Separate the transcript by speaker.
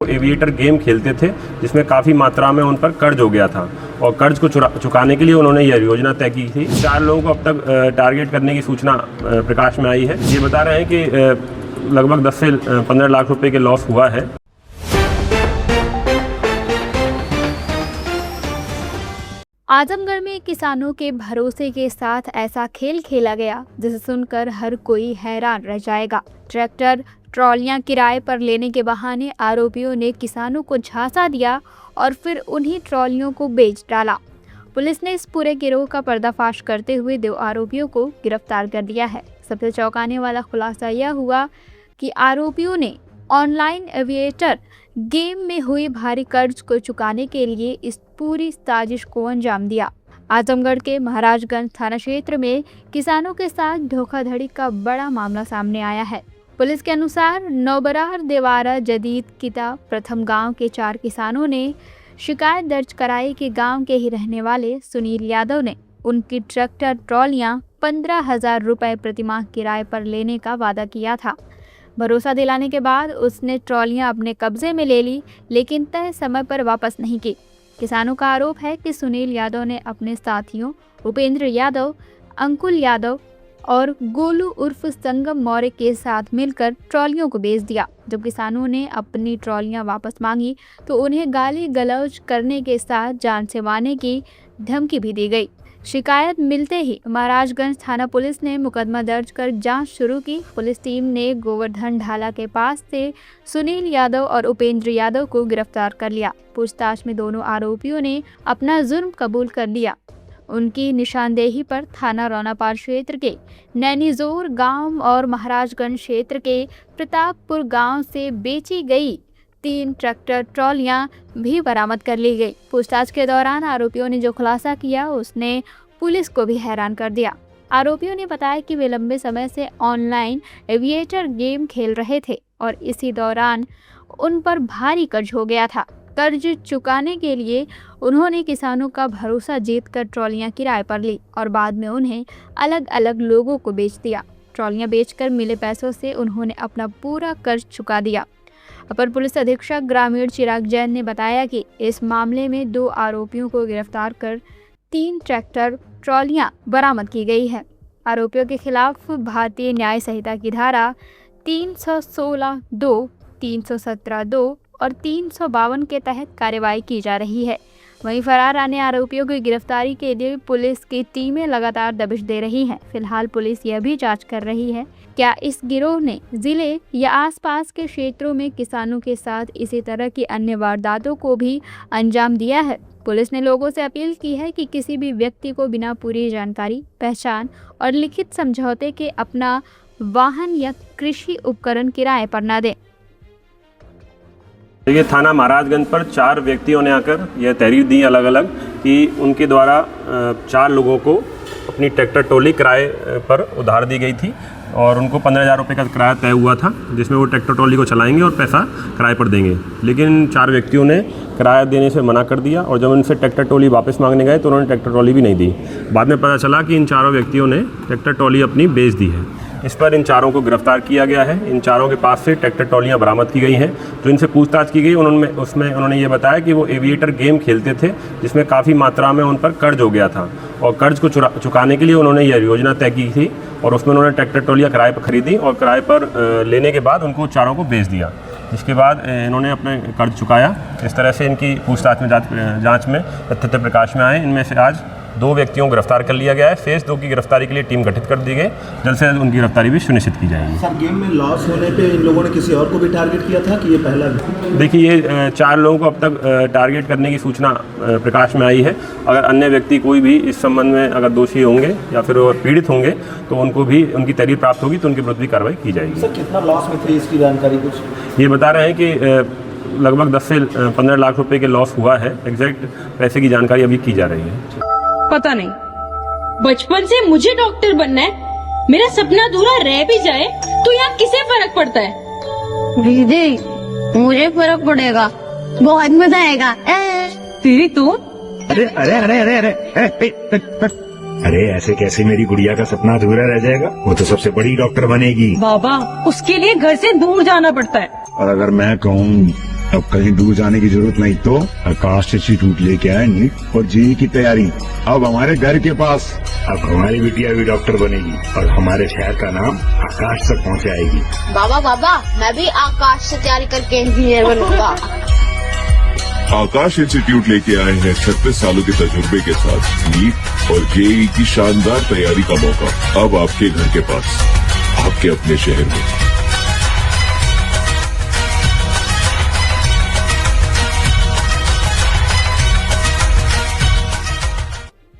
Speaker 1: Aviator game खेलते थे जिसमें काफ़ी मात्रा में उन पर कर्ज हो गया था और कर्ज को चुकाने के लिए उन्होंने यह योजना तय की थी। 4 लोगों को अब तक टारगेट करने की सूचना प्रकाश में आई है। ये बता रहे हैं कि लगभग 10 से 15 लाख रुपए के लॉस हुआ है।
Speaker 2: आजमगढ़ में किसानों के भरोसे के साथ ऐसा खेल खेला गया जिसे सुनकर हर कोई हैरान रह जाएगा। ट्रैक्टर ट्रॉलियां किराए पर लेने के बहाने आरोपियों ने किसानों को झांसा दिया और फिर उन्हीं ट्रॉलियों को बेच डाला। पुलिस ने इस पूरे गिरोह का पर्दाफाश करते हुए 2 आरोपियों को गिरफ्तार कर लिया है। सबसे चौंकाने वाला खुलासा यह हुआ कि आरोपियों ने ऑनलाइन एविएटर गेम में हुए भारी कर्ज को चुकाने के लिए इस पूरी साजिश को अंजाम दिया। आजमगढ़ के महाराजगंज थाना क्षेत्र में किसानों के साथ धोखाधड़ी का बड़ा मामला सामने आया है। पुलिस के अनुसार नौबरार देवारा जदीद किता प्रथम गांव के 4 किसानों ने शिकायत दर्ज कराई कि गांव के ही रहने वाले सुनील यादव ने उनकी ट्रैक्टर ट्रॉलियां 15,000 रुपये प्रतिमाह किराए पर लेने का वादा किया था। भरोसा दिलाने के बाद उसने ट्रॉलियां अपने कब्जे में ले ली, लेकिन तय समय पर वापस नहीं की। किसानों का आरोप है कि सुनील यादव ने अपने साथियों उपेंद्र यादव, अंकुल यादव और गोलू उर्फ संगम मौर्य के साथ मिलकर ट्रॉलियों को बेच दिया। जब किसानों ने अपनी ट्रॉलियां वापस मांगी तो उन्हें गाली गलौज करने के साथ जान से मारने की धमकी भी दी गई। शिकायत मिलते ही महाराजगंज थाना पुलिस ने मुकदमा दर्ज कर जांच शुरू की। पुलिस टीम ने गोवर्धन ढाला के पास से सुनील यादव और उपेंद्र यादव को गिरफ्तार कर लिया। पूछताछ में दोनों आरोपियों ने अपना जुर्म कबूल कर लिया। उनकी निशानदेही पर थाना रौनापाल क्षेत्र के नैनीजोर गांव और महाराजगंज क्षेत्र के प्रतापपुर गांव से बेची गई 3 ट्रैक्टर ट्रॉलियां भी बरामद कर ली गई। पूछताछ के दौरान आरोपियों ने जो खुलासा किया उसने पुलिस को भी हैरान कर दिया। आरोपियों ने बताया कि वे लंबे समय से ऑनलाइन एविएटर गेम खेल रहे थे और इसी दौरान उन पर भारी कर्ज हो गया था। कर्ज चुकाने के लिए उन्होंने किसानों का भरोसा जीतकर ट्रॉलियां किराए पर ली और बाद में उन्हें अलग अलग लोगों को बेच दिया। ट्रॉलियां बेचकर मिले पैसों से उन्होंने अपना पूरा कर्ज चुका दिया। अपर पुलिस अधीक्षक ग्रामीण चिराग जैन ने बताया कि इस मामले में 2 आरोपियों को गिरफ्तार कर 3 ट्रैक्टर ट्रॉलियां बरामद की गई है। आरोपियों के खिलाफ भारतीय न्याय संहिता की धारा 316(2), 317(2) और 352 के तहत कार्रवाई की जा रही है। वहीं फरार आने आरोपियों की गिरफ्तारी के लिए पुलिस की टीमें लगातार दबिश दे रही हैं। फिलहाल पुलिस यह भी जांच कर रही है क्या इस गिरोह ने जिले या आसपास के क्षेत्रों में किसानों के साथ इसी तरह की अन्य वारदातों को भी अंजाम दिया है। पुलिस ने लोगों से अपील की है कि किसी भी व्यक्ति को बिना पूरी जानकारी, पहचान और लिखित समझौते के अपना वाहन या कृषि उपकरण किराए पर न दें।
Speaker 1: ये थाना महाराजगंज पर 4 व्यक्तियों ने आकर यह तहरीर दी अलग अलग कि उनके द्वारा 4 लोगों को अपनी ट्रैक्टर ट्रॉली किराए पर उधार दी गई थी और उनको 15,000 रुपये का किराया तय हुआ था, जिसमें वो ट्रैक्टर ट्रॉली को चलाएंगे और पैसा किराए पर देंगे। लेकिन 4 व्यक्तियों ने किराया देने से मना कर दिया और जब उनसे ट्रैक्टर ट्रॉली वापस मांगने गए तो उन्होंने ट्रैक्टर ट्रॉली भी नहीं दी। बाद में पता चला कि इन 4 व्यक्तियों ने ट्रैक्टर ट्रॉली अपनी बेच दी है। इस पर इन 4 को गिरफ्तार किया गया है। इन 4 के पास से ट्रैक्टर ट्रॉलियां बरामद की गई हैं। जो इनसे पूछताछ की गई उसमें उन्होंने ये बताया कि वो एविएटर गेम खेलते थे जिसमें काफ़ी मात्रा में उन पर कर्ज हो गया था और कर्ज को चुकाने के लिए उन्होंने यह योजना तय की थी और उसमें उन्होंने ट्रैक्टर ट्रॉलियां किराए पर खरीदी और किराए पर लेने के बाद उनको 4 को बेच दिया। इसके बाद इन्होंने अपने कर्ज चुकाया। इस तरह से इनकी पूछताछ में जांच में तथ्य प्रकाश में आए। इनमें से आज 2 व्यक्तियों को गिरफ्तार कर लिया गया है। शेष 2 की गिरफ्तारी के लिए टीम गठित कर दी गई। जल्द से जल्द उनकी गिरफ्तारी भी सुनिश्चित की जाएगी।
Speaker 3: सर, गेम में लॉस होने पे इन लोगों ने किसी और को भी टारगेट किया था कि ये पहला?
Speaker 1: देखिए, ये 4 लोगों को अब तक टारगेट करने की सूचना प्रकाश में आई है। अगर अन्य व्यक्ति कोई भी इस संबंध में अगर दोषी होंगे या फिर पीड़ित होंगे तो उनको भी उनकी तहरीर प्राप्त होगी तो उनके विरुद्ध भी कार्रवाई की जाएगी।
Speaker 3: सर, कितना लॉस में थे इसकी जानकारी कुछ?
Speaker 1: ये बता रहे हैं कि लगभग 10 से 15 लाख रुपए के लॉस हुआ है। एग्जैक्ट पैसे की जानकारी अभी की जा रही है।
Speaker 4: पता नहीं, बचपन से मुझे डॉक्टर बनना है। मेरा सपना अधूरा रह भी जाए तो यहाँ किसे फर्क पड़ता है?
Speaker 5: दीदी, मुझे फर्क पड़ेगा, बहुत मजा आएगा।
Speaker 4: तेरी तो
Speaker 6: अरे अरे अरे अरे अरे अरे ऐसे कैसे मेरी गुड़िया का सपना अधूरा रह जाएगा? वो तो सबसे बड़ी डॉक्टर बनेगी।
Speaker 4: बाबा, उसके लिए घर से दूर जाना पड़ता है।
Speaker 6: और अगर मैं कहूँ अब कहीं दूर जाने की जरूरत नहीं तो आकाश इंस्टीट्यूट लेके आए नीट और जेई की तैयारी अब हमारे घर के पास। अब हमारी बिटिया भी डॉक्टर बनेगी और हमारे शहर का नाम आकाश तक पहुंचाएगी।
Speaker 5: बाबा बाबा मैं भी आकाश से तैयारी करके इंजीनियर बनूंगा।
Speaker 7: आकाश इंस्टीट्यूट लेके आए हैं 36 सालों के तजुर्बे के साथ नीट और जेई की शानदार तैयारी का मौका अब आपके घर के पास, आपके अपने शहर में।